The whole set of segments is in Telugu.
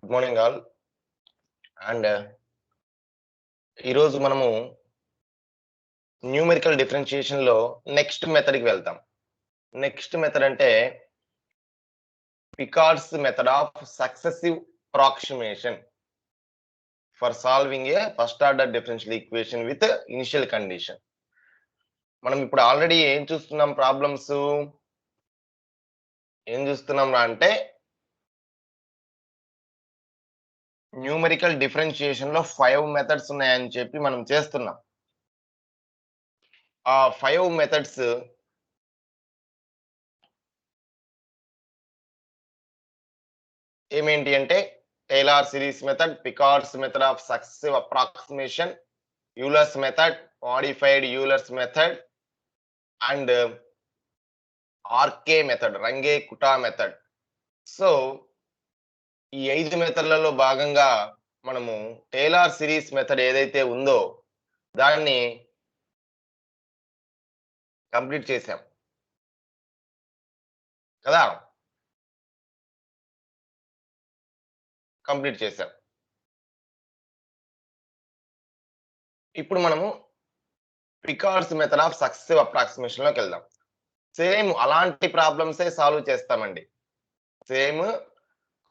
Good morning all. అండ్ ఈరోజు మనము న్యూమెరికల్ డిఫరెన్షియేషన్‌లో నెక్స్ట్ మెథడ్‌కి వెళ్తాం. నెక్స్ట్ మెథడ్ అంటే Picard's method of successive approximation for solving A first order differential equation with initial condition. మనం ఇప్పుడు ఆల్రెడీ ఏం చూస్తున్నాం రా అంటే న్యూమెరికల్ డిఫరెన్షియేషన్‌లో 5 మెథడ్స్ ఉన్నాయని చెప్పి మనం చేస్తున్నాం. ఆ 5 మెథడ్స్ ఏమేంటి అంటే Taylor series method, Picard's method of successive approximation, Euler's method, modified Euler's method and RK method, Runge Kutta method. So, ఈ 5 మెథడ్‌లలో భాగంగా మనము టేలర్ సిరీస్ మెథడ్ ఏదైతే ఉందో దాన్ని కంప్లీట్ చేసాం. కదా! కంప్లీట్ చేసాం. ఇప్పుడు మనము పికార్డ్స్ మెథడ్ ఆఫ్ సక్సెసివ్ అప్రాక్సిమేషన్‌లోకెళ్దాం. సేమ్ అలాంటి ప్రాబ్లమ్సే సాల్వ్ చేస్తామండి. సేమ్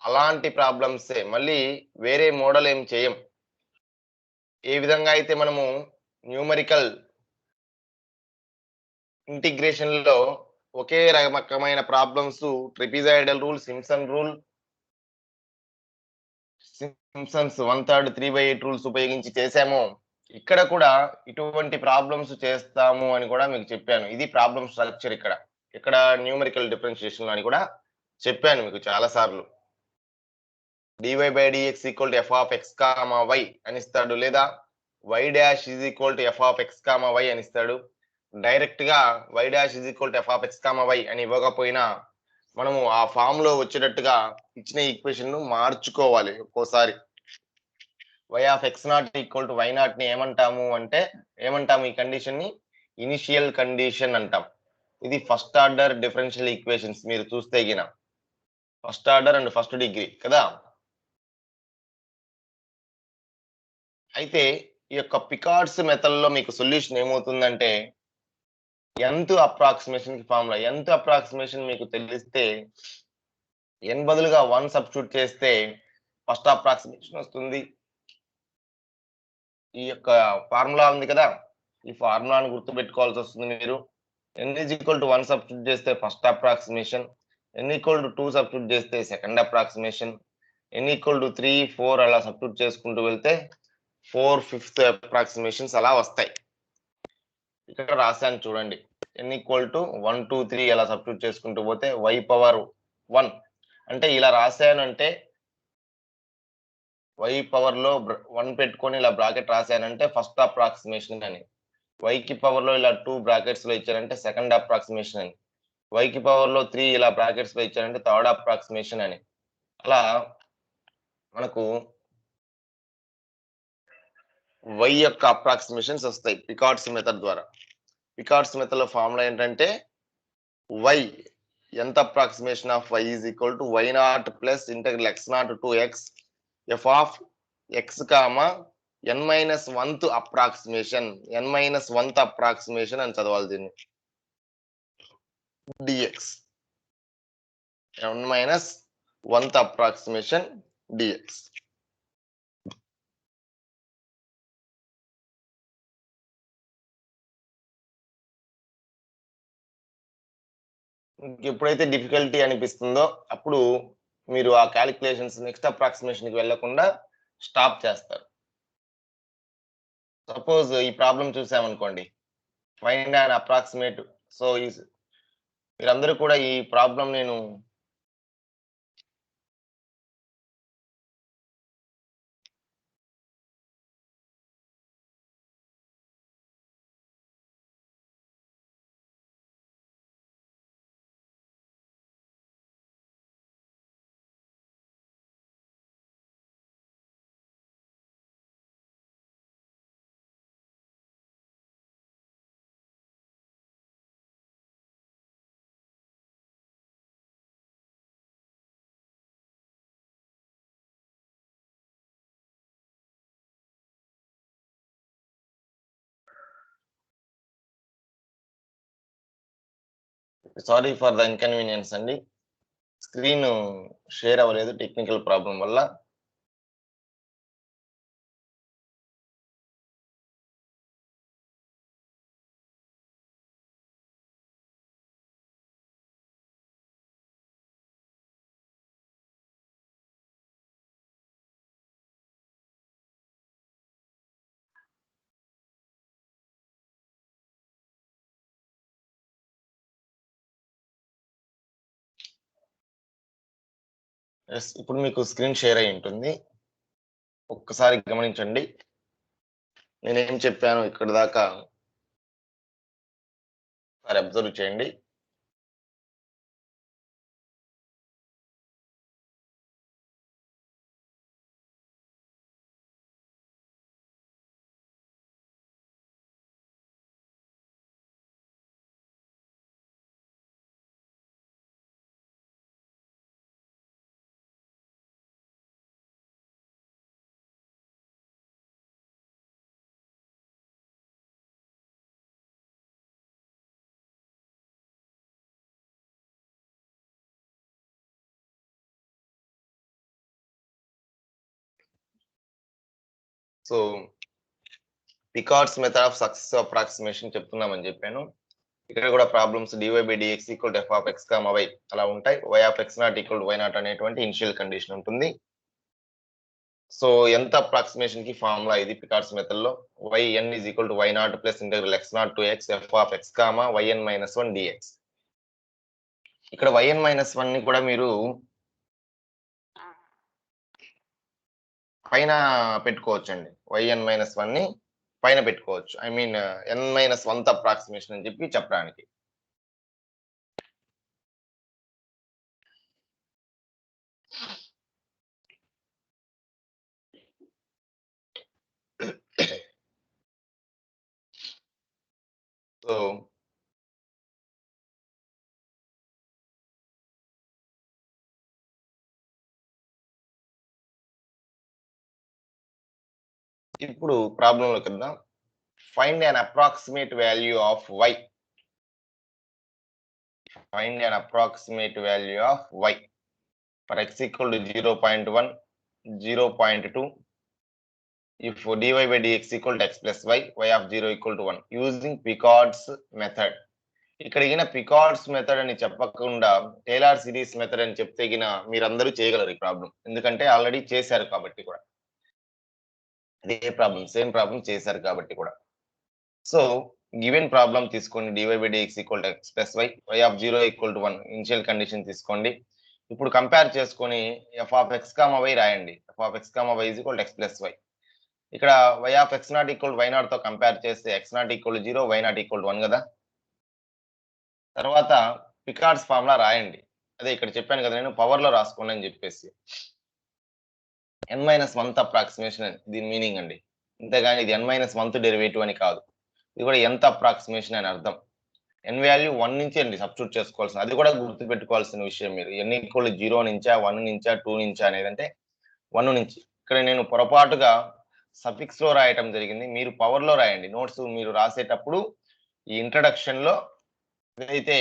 అలాంటి ప్రాబ్లమ్సే. మళ్ళీ వేరే మోడల్ ఏం చేయం. ఏ విధంగా అయితే మనము న్యూమరికల్ ఇంటిగ్రేషన్‌లో ఒకే రకమైన ప్రాబ్లమ్స్ ట్రెపెజాయిడల్ రూల్, సింప్సన్స్ 1/3 3/8 రూల్స్ ఉపయోగించి చేసామో, ఇక్కడ కూడా ఇటువంటి ప్రాబ్లమ్స్ చేస్తాము అని కూడా మీకు చెప్పాను. ఇది ప్రాబ్లమ్ స్ట్రక్చర్ ఇక్కడ. ఇక్కడ న్యూమరికల్ డిఫరెన్షియేషన్‌లో అని కూడా చెప్పాను మీకు చాలా సార్లు. dy/dx = f(x, y) అనిస్తాడు. లేదా y' = f(x, y) అనిస్తాడు. డైరెక్ట్‌గా y' = f(x, y) అని ఇవ్వకపోయినా మనము ఆ ఫార్మ్‌లో వచ్చేటట్టుగా ఇచ్చిన ఈక్వేషన్‌ను మార్చుకోవాలి ఒక్కోసారి. y(x0 = y0)ని ఏమంటాము ఈ కండిషన్‌ని? ఇనిషియల్ కండిషన్ అంటాం. ఇది ఫస్ట్ ఆర్డర్ డిఫరెన్షియల్ ఈక్వేషన్స్ మీరు చూస్తే గిన. First order and first degree కదా! అయితే ఈ యొక్క పికార్డ్స్ మెథడ్‌లో మీకు సొల్యూషన్ ఏమవుతుందంటే nth అప్రాక్సిమేషన్‌కి ఫార్ములా. nth అప్రాక్సిమేషన్ మీకు తెలిస్తే n బదులుగా 1 సబ్స్టిట్యూట్ చేస్తే ఫస్ట్ అప్రాక్సిమేషన్ వస్తుంది. ఈ యొక్క ఫార్ములా ఉంది కదా! ఈ ఫార్ములాను గుర్తుపెట్టుకోవాల్సొస్తుంది మీరు. n = 1 సబ్స్టిట్యూట్ చేస్తే ఫస్ట్ అప్రాక్సిమేషన్, n = 2 సబ్స్టిట్యూట్ చేస్తే సెకండ్ అప్రాక్సిమేషన్, n = 3, 4 అలా సబ్స్టిట్యూట్ చేసుకుంటూ వెళ్తే 4 ఫిఫ్త్ అప్రాక్సిమేషన్స్ అలా వస్తాయి. ఇక్కడ రాశాను చూడండి. n = 1, 2, 3 అలా సబ్స్టిట్యూట్ చేసుకుంటూ పోతే y⁻1 అంటే ఇలా రాశానంటే y పవర్‌లో 1 పెట్టుకొని ఇలా బ్రాకెట్ రాశానంటే ఫస్ట్ అప్రాక్సిమేషన్ అని. yకి పవర్‌లో ఇలా 2 బ్రాకెట్స్‌లో ఇచ్చారంటే సెకండ్ అప్రాక్సిమేషన్ అని. yకి పవర్‌లో 3 ఇలా బ్రాకెట్స్‌లో ఇచ్చారంటే థర్డ్ అప్రాక్సిమేషన్ అని. అలా మనకు y యొక్క అప్రాక్సిమేషన్స్ వస్తాయి పికార్డ్స్ మెథడ్ ద్వారా. పికార్డ్స్ మెథడ్‌లో ఫార్ములా ఏంటంటే y nth approximation of y is equal to y0 plus integral x0 to x f of x comma n-1th approximation n-1th approximation అని చదవాలి దీన్ని dx n-1th approximation dx. ఎప్పుడైతే డిఫికల్టీ అనిపిస్తుందో అప్పుడు మీరు ఆ క్యాలిక్యులేషన్స్ నెక్స్ట్ అప్రాక్సిమేషన్‌కి వెళ్ళకుండా స్టాప్ చేస్తారు. సపోజ్ ఈ ప్రాబ్లమ్ చూసామనుకోండి. Find an approximate. సో, మీరందరూ కూడా ఈ ప్రాబ్లమ్ నేను సారీ ఫర్ ద ఇన్కన్వీనియన్స్ అండి. స్క్రీన్ షేర్ అవ్వలేదు టెక్నికల్ ప్రాబ్లం వల్ల. ఇప్పుడు మీకు స్క్రీన్ షేర్ అయి ఉంటుంది. ఒక్కసారి గమనించండి. నేనేం చెప్పాను ఇక్కడ దాకా ఒకసారి అబ్జర్వ్ చేయండి. So Picard's method of successive approximation చెప్తున్నామని చెప్పాను. ఇక్కడ కూడా problems dy/dx = f of x, y అలా ఉంటాయి. y of x0 = y0 అనేటువంటి ఇనిషియల్ కండిషన్ ఉంటుంది. సో ఎంత అప్రాక్సిమేషన్ కి ఫార్ములా ఇది పికార్డ్స్ మెథడ్ లో yn = y0 + x0 to x f of x, yn - 1 dx. ఇక్కడ yn - 1 ని కూడా మీరు పైన పెట్టుకోవచ్చండి. yn - 1 ని పైన పెట్టుకోవచ్చు. I mean n - 1th approximation అని చెప్పడానికి. సో ఇప్పుడు ప్రాబ్లం లోకి వెళ్దాం. Find an approximate value of y. Find an approximate value of y for x = 0.1, 0.2. If dy/dx = x plus y, y of 0 = 1 using Picard's method. ఇక్కడ గిన పికార్డ్స్ మెథడ్ అని చెప్పకుండా టేలర్ సిరీస్ మెథడ్ అని చెప్తే గిన మీరందరూ చేయగలరు ఈ ప్రాబ్లం. ఎందుకంటే ఆల్రెడీ చేశారు కాబట్టి కూడా. అదే ప్రాబ్లం, సేమ్ ప్రాబ్లం చేశారు కాబట్టి కూడా. సో గివెన్ ప్రాబ్లం తీసుకోండి. dy/dx = x plus y, y of 0 = 1 initial condition తీసుకోండి. ఇప్పుడు కంపేర్ చేసుకొని f of x, y రాయండి. f of x, y = x plus y. ఇక్కడ y of x0 = y0 తో కంపేర్ చేస్తే x0 = 0, y0 = 1 కదా. తర్వాత పికార్డ్స్ ఫార్ములా రాయండి. అదే ఇక్కడ చెప్పాను కదా నేను పవర్ లో రాసుకోండి అని చెప్పేసి. n - 1th అప్రాక్సిమేషన్ దీని మీనింగ్ అండి. ఇంతగాని ఇది n - 1th డెరివేటివ్ అని కాదు. ఇది కూడా ఎంత అప్రాక్సిమేషన్ అని అర్థం. n వాల్యూ 1 నుంచి అండి సబ్స్టిట్యూట్ చేసుకోవాల్సింది. అది కూడా గుర్తు పెట్టుకోవాల్సిన విషయం మీరు. n = 0 నుంచా, 1 నుంచా, 2 నుంచా అనేది అంటే 1 నుంచి. ఇక్కడ నేను పొరపాటుగా సఫిక్స్ లో రాయటం జరిగింది. మీరు పవర్ లో రాయండి. నోట్స్ మీరు రాసేటప్పుడు ఈ ఇంట్రడక్షన్ లో ఏదైతే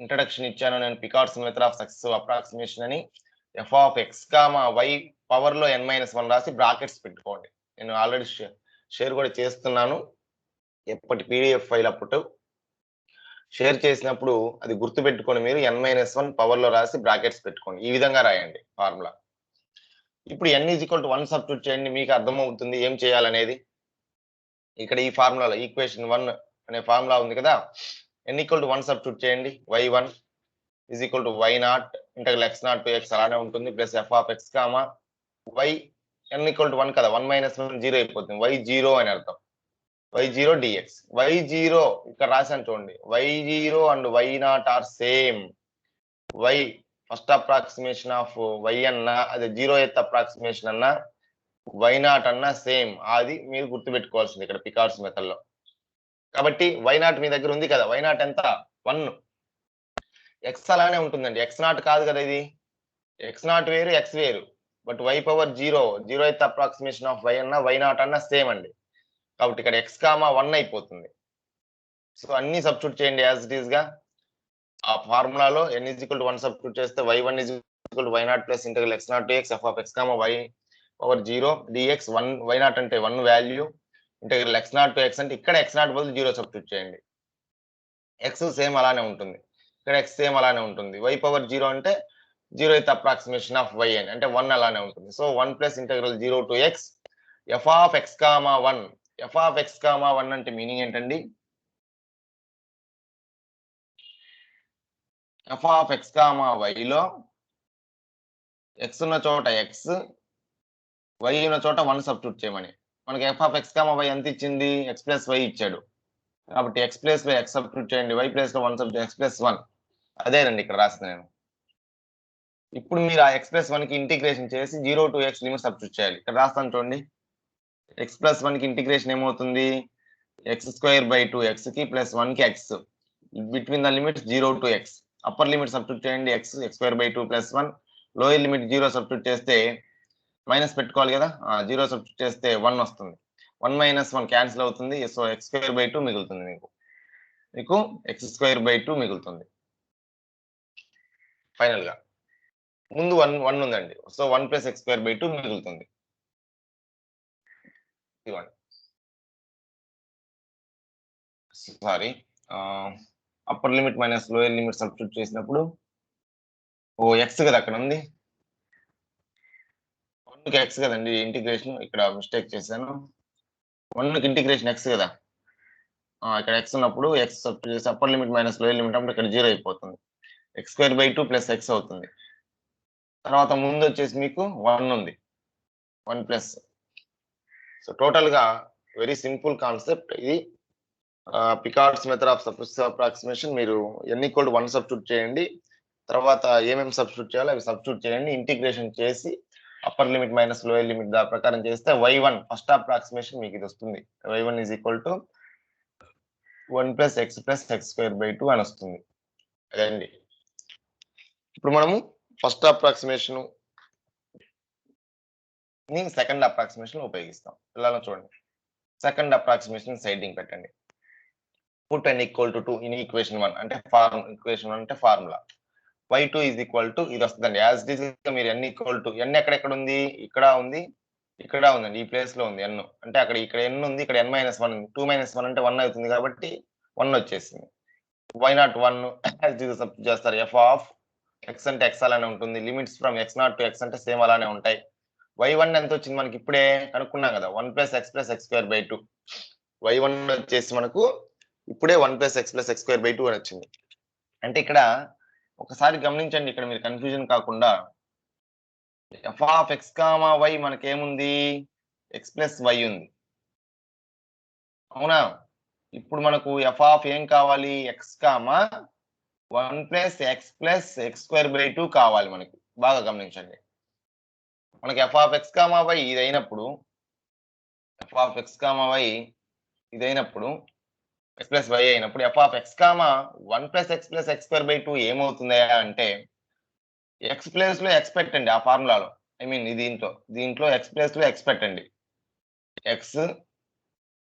ఇంట్రడక్షన్ ఇచ్చానో నేను Picard's method of successive approximation అని f of x, y power లో n - 1 రాసి బ్రాకెట్స్ పెట్టుకోండి. నేను ఆల్రెడీ షేర్ కూడా చేస్తున్నాను. ఎప్పటి పీడిఎఫ్ ఫైల్ అప్పుడు షేర్ చేసినప్పుడు అది గుర్తు పెట్టుకొని మీరు n - 1 పవర్ లో రాసి బ్రాకెట్స్ పెట్టుకోండి. ఈ విధంగా రాయండి ఫార్ములా. ఇప్పుడు n = 1 సబ్స్టిట్యూట్ చేయండి. మీకు అర్థమవుతుంది ఏం చేయాలనేది. ఇక్కడ ఈ ఫార్ములాలో ఈక్వేషన్ 1 అనే ఫార్ములా ఉంది కదా. n = 1 సబ్స్టిట్యూట్ చేయండి. y1 = y0 × x0 to x అలానే ఉంటుంది plus f of x, y n = 1 కదా. 1 - 1 0 అయిపోతుంది. y0 అని అర్థం. y0 dx. y0 ఇక్కడ రాశాను చూడండి. y0 and y0 are same. y first approximation of y అన్నా అదే 0th అప్రాక్సిమేషన్ అన్నా y0 అన్నా సేమ్. అది మీరు గుర్తుపెట్టుకోవాల్సింది ఇక్కడ పికార్డ్స్ మెథడ్ లో. కాబట్టి y0 మీ దగ్గర ఉంది కదా. y0 ఎంత 1. x అలానే ఉంటుందండి. x0 కాదు కదా ఇది. x0 వేరు, x వేరు. But y power 0, 0th approximation of y అన్నా y0 అన్నా సేమ్ అండి. కాబట్టి ఇక్కడ x, 1 అయిపోతుంది. సో అన్ని సబ్స్టిట్యూట్ చేయండి యాజ్ ఇట్ ఈస్ గా. ఆ ఫార్ములాలో n is equal to 1 substitute చేస్తే y1 is equal to y0 plus integral x0 to x f of x, y power 0 dx 1 y0 అంటే 1 value integral x0 to x అంటే ఇక్కడ x0 బదులు 0 సబ్స్టిట్యూట్ చేయండి. x సేమ్ అలానే ఉంటుంది, ఇక్కడ x సేమ్ అలానే ఉంటుంది. y పవర్ 0 అంటే 0th అప్రాక్సిమేషన్ ఆఫ్ y అని అంటే 1 అలానే ఉంటుంది. So 1 plus integral 0 to x f of x, 1 f of x, 1 అంటే మీనింగ్ ఏంటండి? f of x, y లో x ఉన్న చోట x, y ఉన్న చోట 1 సబ్స్టిట్యూట్ చేయమని. మనకి f of x, y ఎంత ఇచ్చింది? x ప్లస్ y ఇచ్చాడు కాబట్టి x ప్లేస్ లో x సబ్స్టిట్యూట్ చేయండి, y ప్లేస్ లో 1 సబ్స్టిట్యూట్ x ప్లస్ 1. అదేనండి ఇక్కడ రాసింది నేను. ఇప్పుడు మీరు ఆ x ప్లస్ 1 కి ఇంటిగ్రేషన్ చేసి 0 to x లిమిట్ సబ్స్టిట్యూట్ చేయాలి. ఇక్కడ రాస్తాను చూడండి. x ప్లస్ 1 కి ఇంటిగ్రేషన్ ఏమవుతుంది? x²/2 x కి ప్లస్ 1 కి x between the limits 0 to x. Upper limit substitute చేయండి, x²/2 plus 1. Lower limit 0 substitute చేస్తే మైనస్ పెట్టుకోవాలి కదా, 0 సబ్స్టిట్యూట్ చేస్తే 1 వస్తుంది. 1 - 1 క్యాన్సిల్ అవుతుంది. సో x²/2 మిగులుతుంది. మీకు x²/2 మిగులుతుంది ఫైనల్ గా. ముందు 1 ఉందండి, సో 1 ప్లస్ x²/2 మిగులుతుంది. ఇవ్వండి, sorry, upper limit minus lower limit substitute చేసినప్పుడు x కదా అక్కడ ఉంది, 1కి x కదండి ఇంటిగ్రేషన్. ఇక్కడ మిస్టేక్ చేశాను, 1కి ఇంటిగ్రేషన్ x కదా, ఇక్కడ x ఉన్నప్పుడు x సబ్స్టిట్యూట్ చేసి upper limit minus lower limit అప్పుడు ఇక్కడ 0 అయిపోతుంది. x²/2 ప్లస్ x అవుతుంది. తర్వాత ముందు వచ్చేసి మీకు 1 ఉంది, 1 ప్లస్. సో టోటల్ గా వెరీ సింపుల్ కాన్సెప్ట్ ఇది. Picard's method of substitution approximation. మీరు n = 1 సబ్స్టిట్యూట్ చేయండి, తర్వాత ఏమేమి సబ్స్టిట్యూట్ చేయాలో అవి సబ్స్టిట్యూట్ చేయండి, ఇంటిగ్రేషన్ చేసి upper limit minus lower limit దాని ప్రకారం చేస్తే y1 ఫస్ట్ అప్రాక్సిమేషన్ మీకు ఇది వస్తుంది. y1 = 1 plus x plus x²/2 అని వస్తుంది. అదండి. ఇప్పుడు మనము ఫస్ట్ అప్రాక్సిమేషన్ ని సెకండ్ అప్రాక్సిమేషన్ ఉపయోగిస్తాం. ఇలా చూడండి, సెకండ్ అప్రాక్సిమేషన్ సైడింగ్ పెట్టండి. పుట్ n = 2 ఇన్ ఈక్వేషన్ 1 అంటే ఈక్వేషన్ 1 అంటే ఫార్ములా. y2 = ఇది వస్తుందండి. యాజ్ ఇట్ ఈస్ గా మీరు n = n ఎక్కడెక్కడ ఉంది? ఇక్కడ ఉంది, ఇక్కడ ఉందండి, ఈ ప్లేస్ లో ఉంది n. అంటే అక్కడ ఇక్కడ n ఉంది, ఇక్కడ n - 1 ఉంది. 2 - 1 అంటే 1 అవుతుంది కాబట్టి 1 వచ్చేసింది. y0 1 as it is substitute చేస్తారు. f ఆఫ్ x అంటే x అలానే ఉంటుంది. Limits from x0 to x అంటే సేమ్ అలానే ఉంటాయి. y1 ఎంత వచ్చింది మనకి? ఇప్పుడే కనుక్కున్నాం కదా, 1 plus x plus x²/2. y1 వచ్చేసి మనకు ఇప్పుడే 1 ప్లస్ x ప్లస్ x²/2 అని వచ్చింది. అంటే ఇక్కడ ఒకసారి గమనించండి, ఇక్కడ మీరు కన్ఫ్యూజన్ కాకుండా f of x, y మనకేముంది? x plus y ఉంది, అవునా? ఇప్పుడు మనకు f ఆఫ్ ఏం కావాలి? x, 1 plus x plus x²/2 కావాలి మనకి. బాగా గమనించండి, మనకి f of x, y ఇదైనప్పుడు, f of x, y ఇదైనప్పుడు x plus y అయినప్పుడు f of x, 1 plus x plus x²/2 ఏమవుతుందా అంటే x ప్లేస్ లో x పెట్టండి. ఆ ఫార్ములాలో, ఐ మీన్ దీంట్లో x ప్లేస్ లో x పెట్టండి. x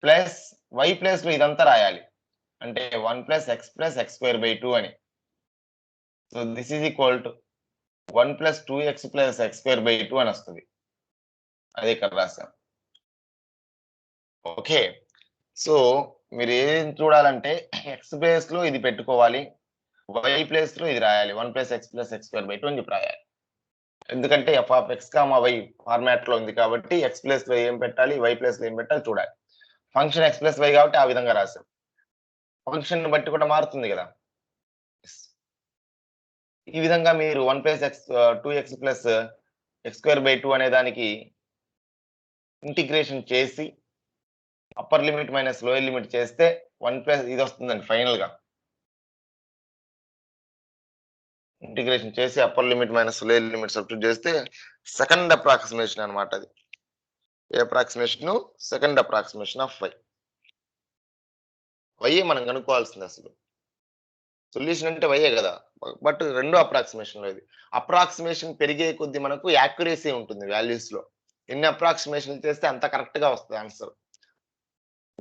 ప్లస్ y ప్లేస్ లో ఇదంతా రాయాలి, అంటే 1 ప్లస్ x ప్లస్ x²/2 అని. So this is equal to 1 plus 2x plus x²/2 అని వస్తుంది. అదే ఇక్కడ రాసాం. ఓకే, సో మీరు ఏం చూడాలంటే x ప్లేస్ లో ఇది పెట్టుకోవాలి, y ప్లేస్ లో ఇది రాయాలి, 1 ప్లస్ x ప్లస్ x²/2 అని చెప్పి రాయాలి. ఎందుకంటే f of x, y format లో ఉంది కాబట్టి x ప్లేస్ లో ఏం పెట్టాలి, y ప్లేస్ లో ఏం పెట్టాలి చూడాలి. ఫంక్షన్ x ప్లస్ y కాబట్టి ఆ విధంగా రాశాం. ఫంక్షన్ బట్టి కూడా మారుతుంది కదా. ఈ విధంగా మీరు 1 plus x 2x plus x²/2 అనే దానికి ఇంటిగ్రేషన్ చేసి upper limit minus lower limit చేస్తే 1 ప్లస్ ఇది వస్తుందండి ఫైనల్ గా. ఇంటిగ్రేషన్ చేసి upper limit minus lower limit substitute చేస్తే సెకండ్ అప్రాక్సిమేషన్ అన్నమాట. అది ఏ అప్రాక్సిమేషన్? సెకండ్ అప్రాక్సిమేషన్ ఆఫ్ y మనం కనుక్కోవాల్సింది. అసలు సొల్యూషన్ అంటే y కదా, బట్ రెండో అప్రాక్సిమేషన్ లో ఇది. అప్రాక్సిమేషన్ పెరిగే కొద్ది మనకు యాక్యురసీ ఉంటుంది వాల్యూస్ లో. ఎన్ని అప్రాక్సిమేషన్ చేస్తే అంత కరెక్ట్ గా వస్తుంది ఆన్సర్,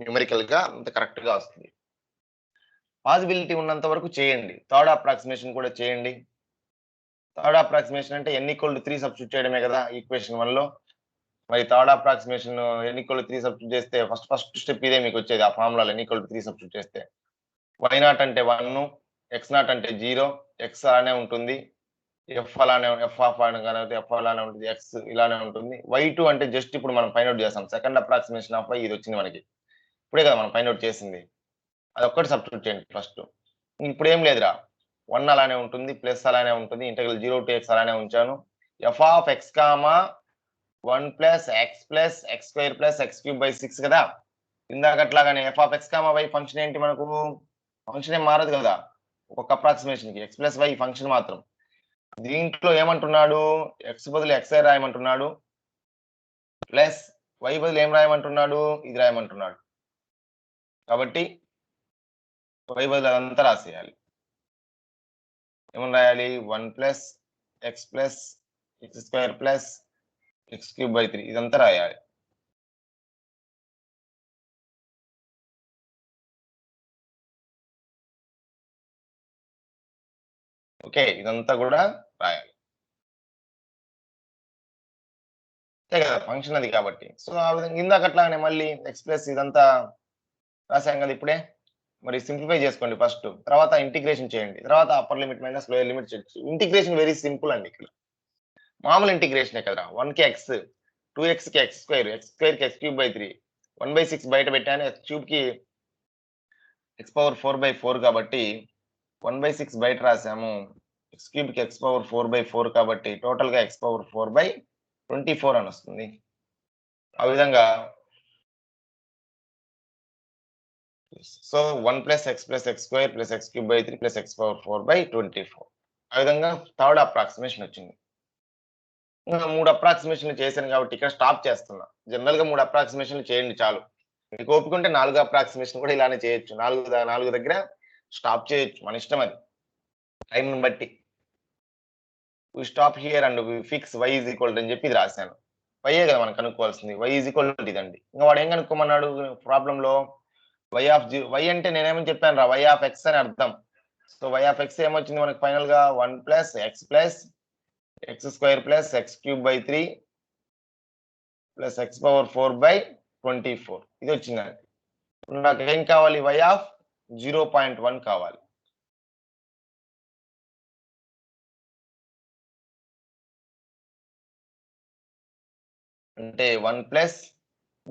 న్యూమరికల్ గా అంత కరెక్ట్ గా వస్తుంది. పాసిబిలిటీ ఉన్నంత వరకు చేయండి. థర్డ్ అప్రాక్సిమేషన్ కూడా చేయండి. థర్డ్ అప్రాక్సిమేషన్ అంటే n = 3 సబ్స్టిట్యూట్ చేయడమే కదా ఈక్వేషన్ 1లో. మరి థర్డ్ అప్రాక్సిమేషన్ n = 3 సబ్స్టిట్యూట్ చేస్తే ఫస్ట్ స్టెప్ ఇదే మీకు వచ్చేది. ఆ ఫార్ములాలో n = 3 సబ్స్టిట్యూట్ చేస్తే y0 అంటే 1, x0 అంటే 0, x అలానే ఉంటుంది, f అలానే f అలానే ఉంటుంది, x ఇలానే ఉంటుంది. y2 అంటే జస్ట్ ఇప్పుడు మనం ఫైండ్ అవుట్ చేసాం. సెకండ్ అప్రాక్సిమేషన్ ఆఫ్ y ఇది వచ్చింది మనకి. ఇప్పుడే కదా మనం ఫైండ్ అవుట్ చేసింది. అదొక్కటి సబ్స్టిట్యూట్ చేయండి ఫస్ట్. ఇప్పుడు ఏం లేదురా, 1 అలానే ఉంటుంది, ప్లస్ అలానే ఉంటుంది, ఇంటెగ్రల్ 0 to x అలానే ఉంచాను. f of x, 1 plus x plus x square plus x cube by 6 కదా. ఇందాకట్లాగానే f of x, y function ఏంటి మనకు? ఫంక్షన్ ఏం మారదు కదా ఒక్కొక్క అప్రాక్సిమేషన్ కి. x plus y ఫంక్షన్ మాత్రం. దీంట్లో ఏమంటున్నాడు? x బదులు xi రాయమంటున్నాడు, ప్లస్ y బదులు ఏం రాయమంటున్నాడు? ఇది రాయమంటున్నాడు. కాబట్టి y బదులు అదంతా రాసేయాలి. ఏమని రాయాలి? 1 plus x plus x square plus x cube by 3 ఇదంతా రాయాలి. ఓకే, ఇదంతా కూడా రాయాలి. అంతే కదా, ఫంక్షన్ అది కాబట్టి. సో ఆ విధంగా ఇందాకట్లానే మళ్ళీ ఎక్స్ ప్లస్ ఇదంతా రాసాం కదా ఇప్పుడే. మరి సింప్లిఫై చేసుకోండి ఫస్ట్, తర్వాత ఇంటిగ్రేషన్ చేయండి, తర్వాత upper limit minus lower limit చేయొచ్చు. ఇంటిగ్రేషన్ వెరీ సింపుల్ అండి. ఇక్కడ మామూలు ఇంటిగ్రేషనే కదా. 1 కి x, 2x కి x స్క్వేర్, x స్క్వేర్ కి x క్యూబ్ బై 3, 1/6 బయట పెట్టాను, x క్యూబ్ కి x పవర్ 4/4 కాబట్టి 1/6 బయట రాసాము, x క్యూబ్ కి x పవర్ 4/4 కాబట్టి టోటల్ గా x పవర్ 4/24 అని వస్తుంది. ఆ విధంగా so 1 plus x plus x square plus x cube by 3 plus x power 4/24. ఆ విధంగా థర్డ్ అప్రాక్సిమేషన్ వచ్చింది. ఇంకా 3 అప్రాక్సిమేషన్లు చేశాను కాబట్టి ఇక్కడ స్టాప్ చేస్తున్నా. జనరల్ గా 3 అప్రాక్సిమేషన్లు చేయండి చాలు. మీకు ఓపిక ఉంటే 4 అప్రాక్సిమేషన్ కూడా ఇలానే చేయొచ్చు. 4 దగ్గర స్టాప్ చేయొచ్చు, మన ఇష్టం అది, టైంని బట్టి. We stop here and we fix y is equal అని చెప్పి ఇది రాశాను. y ఏ కదా మనం కనుక్కోవాల్సింది. y ఈజ్ ఈక్వల్ ఇదండి. ఇంకా వాడు ఏం కనుక్కోమన్నాడు ప్రాబ్లం లో? y అంటే నేనేమని చెప్పాను రా, y ఆఫ్ x అని అర్థం. సో y ఆఫ్ x ఏమొచ్చింది మనకి ఫైనల్ గా? 1 plus x square plus x cube by 3 plus x power 4/24 ఇది వచ్చిందండి. నాకు ఏం కావాలి? y ఆఫ్ 0.1 కావాలి. అంటే 1 ప్లస్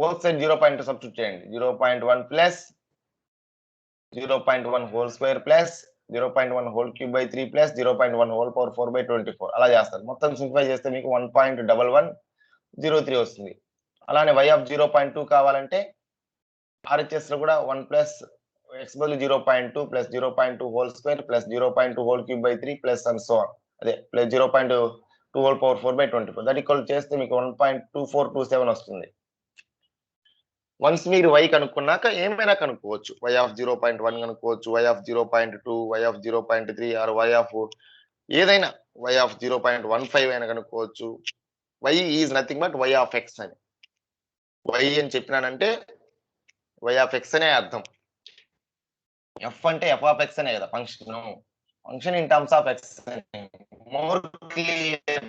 బోత్ సైడ్ 0.2 సబ్స్టిట్యూట్ చేయండి. 0.1 plus 0.1 whole square plus 0.1 whole cube by 3 plus 0.1 whole power 4/24 అలా చేస్తారు. మొత్తం సింప్లిఫై చేస్తే మీకు 1.1103 వస్తుంది. అలానే y ఆఫ్ 0.2 కావాలంటే RHS లో కూడా 1 ప్లస్ x బదులు 0.2 plus 0.2 whole square plus 0.2 whole cube by 3 plus and so on, అదే plus 0.2 whole power 4/24 that equal చేస్తే మీకు 1.2427 వస్తుంది. వన్స్ మీరు y కనుక్కున్నాక ఏమైనా కనుక్కోవచ్చు. y ఆఫ్ 0.1 కనుక్కోవచ్చు, y of 0.2, y of 0.3 or y of ఏదైనా, y ఆఫ్ 0.15 అయినా కనుక్కోవచ్చు. y is nothing but y of x అని. y అని చెప్పినానంటే y ఆఫ్ x అనే అర్థం. f అంటే f ఆఫ్ x అనే కదా function. Function in terms of x more clear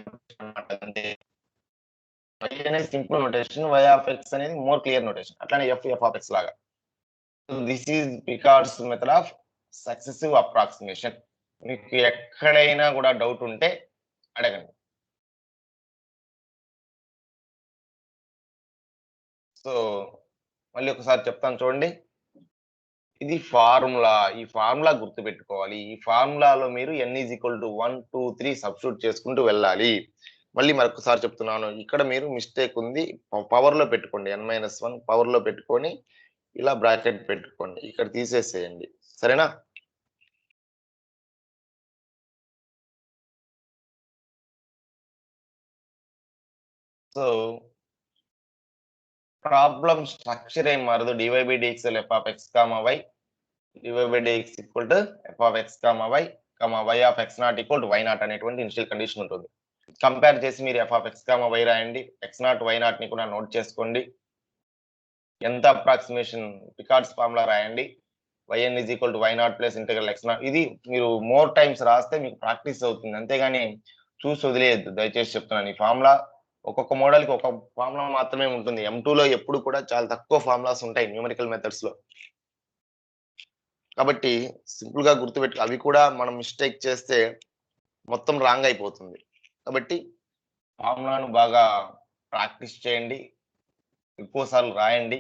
అంటే y అనేది simple notation, y of x అనేది మోర్ క్లియర్ నోటేషన్. అట్లానే f ఆఫ్ x లాగా. This is Picard's method of successive approximation. మీకు ఎక్కడైనా కూడా డౌట్ ఉంటే అడగండి. సో మళ్ళీ ఒకసారి చెప్తాను చూడండి. ఇది ఫార్ములా. ఈ ఫార్ములా గుర్తుపెట్టుకోవాలి. ఈ ఫార్ములాలో మీరు n is equal to 1, 2, 3 substitute చేసుకుంటూ వెళ్ళాలి. మళ్ళీ మరొకసారి చెప్తున్నాను, ఇక్కడ మీరు మిస్టేక్ ఉంది. పవర్ లో పెట్టుకోండి, n-1 పవర్ లో పెట్టుకొని ఇలా బ్రాకెట్ పెట్టుకోండి, ఇక్కడ తీసేసేయండి. సరేనా? సో ప్రాబ్లం స్ట్రక్చర్ ఏం మారదు. dy/dx f of x, y dy/dx equal to f of x, y y of x not equal to y not అనేటువంటి ఇనిషియల్ కండిషన్ ఉంటుంది. కంపేర్ చేసి మీరు f of x, y రాయండి. x0, y0 ని కూడా నోట్ చేసుకోండి. ఎంత అప్రాక్సిమేషన్ పికార్డ్స్ ఫార్ములా రాయండి. yn is equal to y0 plus integral x0. ఇది మీరు మోర్ టైమ్స్ రాస్తే మీకు ప్రాక్టీస్ అవుతుంది, అంతేగాని చూసి వదిలేయద్దు దయచేసి చెప్తున్నాను. ఈ ఫార్ములా ఒక్కొక్క మోడల్కి ఒక ఫార్ములా మాత్రమే ఉంటుంది. M2లో ఎప్పుడు కూడా చాలా తక్కువ ఫార్ములాస్ ఉంటాయి న్యూమరికల్ మెథడ్స్ లో. కాబట్టి సింపుల్ గా గుర్తుపెట్టు, అవి కూడా మనం మిస్టేక్ చేస్తే మొత్తం రాంగ్ అయిపోతుంది. కాబట్టి ఫార్ములాను బాగా ప్రాక్టీస్ చేయండి, ఎక్కువసార్లు రాయండి.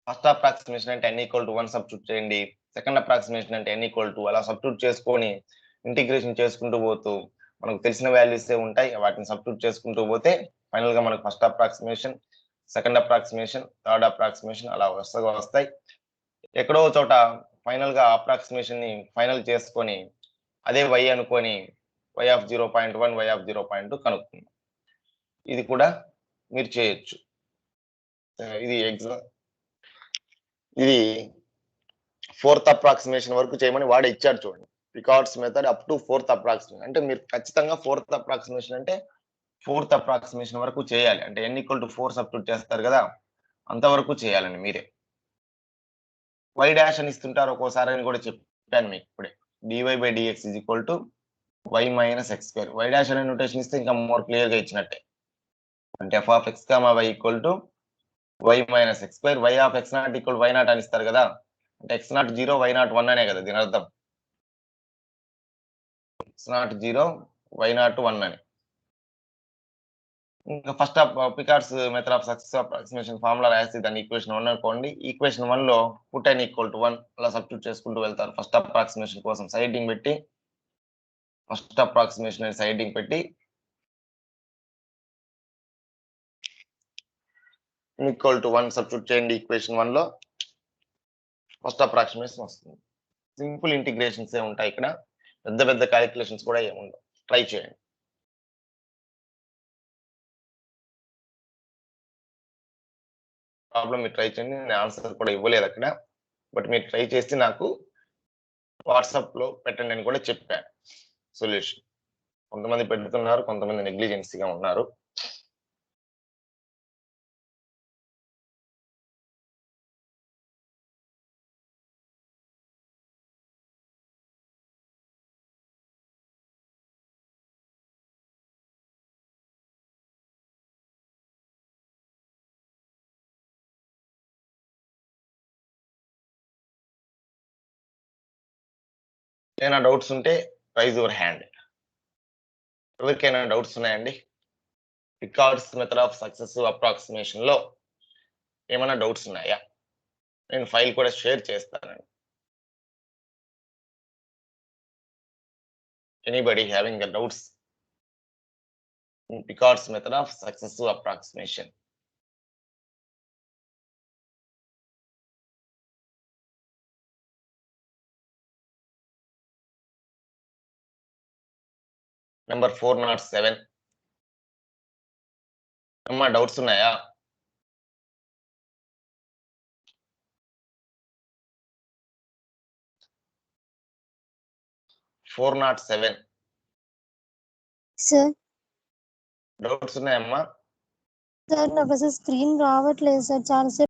ఫస్ట్ అప్రాక్సిమేషన్ అంటే n ఈక్వల్ టు 1 సబ్స్టిట్యూట్ చేయండి. సెకండ్ అప్రాక్సిమేషన్ అంటే n ఈక్వల్ టు అలా సబ్స్టిట్యూట్ చేసుకొని ఇంటిగ్రేషన్ చేసుకుంటూ పోతూ మనకు తెలిసిన వాల్యూసే ఉంటాయి, వాటిని సబ్స్టిట్యూట్ చేసుకుంటూ పోతే ఫైనల్ గా మనకు first approximation, second approximation, third approximation అలా వరుసగా వస్తాయి. ఎక్కడో చోట ఫైనల్ గా అప్రాక్సిమేషన్ ని ఫైనల్ చేసుకొని అదే y అనుకొని y ఆఫ్ 0.1 y ఆఫ్ 0.2 కనుక్కుందాం. ఇది కూడా మీరు చేయొచ్చు. ఇది ఫోర్త్ అప్రాక్సిమేషన్ వరకు చేయమని వాడు ఇచ్చాడు చూడండి. Picard's method up to fourth approximation. అంటే మీరు ఖచ్చితంగా ఫోర్త్ అప్రాక్సిమేషన్ అంటే ఫోర్త్ అప్రాక్సిమేషన్ వరకు చేయాలి. అంటే n ఈక్వల్ టు 4 సబ్స్టిట్యూట్ చేస్తారు కదా, అంతవరకు చేయాలండి మీరే. y డాష్ అని ఇస్తుంటారు ఒక్కోసారి అని కూడా చెప్పాను మీకు ఇప్పుడే. dy by dx is equal to y minus X square. y dash అనే నోటేషన్ ఇస్తే ఇంకా మోర్ క్లియర్ గా ఇచ్చినట్టే. అంటే f of x comma y equal to y minus X square. y of x0 equal y0 అని ఇస్తారు కదా, అంటే x0 0 y0 1 అనే కదా దీని అర్థం. x0 0 y0 1 అని. ఇంకా first Picard's method of success approximation formula రాసి దాన్ని ఈక్వేషన్ 1 అనుకోండి. ఈక్వేషన్ 1 లో పుట్ n ఈక్వల్ టు 1 అలా సబ్స్టిట్యూట్ చేసుకుంటూ వెళ్తారు. ఫస్ట్ అప్రాక్సిమేషన్ కోసం సైడింగ్ పెట్టి, ఫస్ట్ అప్రాక్సిమేషన్ సైడింగ్ పెట్టి ఈక్వల్ టు 1 సబ్స్టిట్యూట్ చేయండి. ఈక్వేషన్ 1 లో ఫస్ట్ అప్రాక్సిమేషన్ వస్తుంది. సింపుల్ ఇంటిగ్రేషన్స్ ఏ ఉంటాయి ఇక్కడ, పెద్ద పెద్ద క్యాలిక్యులేషన్స్ కూడా ఏముండవు. ట్రై చేయండి. ప్రాబ్లం మీరు ట్రై చేయండి. నేను ఆన్సర్ కూడా ఇవ్వలేదు అక్కడ, బట్ మీరు ట్రై చేసి నాకు వాట్సాప్ లో పెట్టండి అని కూడా చెప్పాను సొల్యూషన్. కొంతమంది పెడుతున్నారు, కొంతమంది నెగ్లిజెన్సీగా ఉన్నారు. ఏమైనా డౌట్స్ ఉంటే రైజ్ యువర్ హ్యాండ్. ఎవరికైనా డౌట్స్ ఉన్నాయండి? Picard's method of successive approximation లో ఏమైనా డౌట్స్ ఉన్నాయా? నేను ఫైల్ కూడా షేర్ చేస్తానండి. Anybody having the doubts in Picard's method of successive approximation? Number 407. అమ్మా డౌట్స్ ఉన్నాయా? సార్ డౌట్స్ ఉన్నాయమ్మా? సార్ నాకు అసలు స్క్రీన్ రావట్లేదు సార్, చాలాసేపు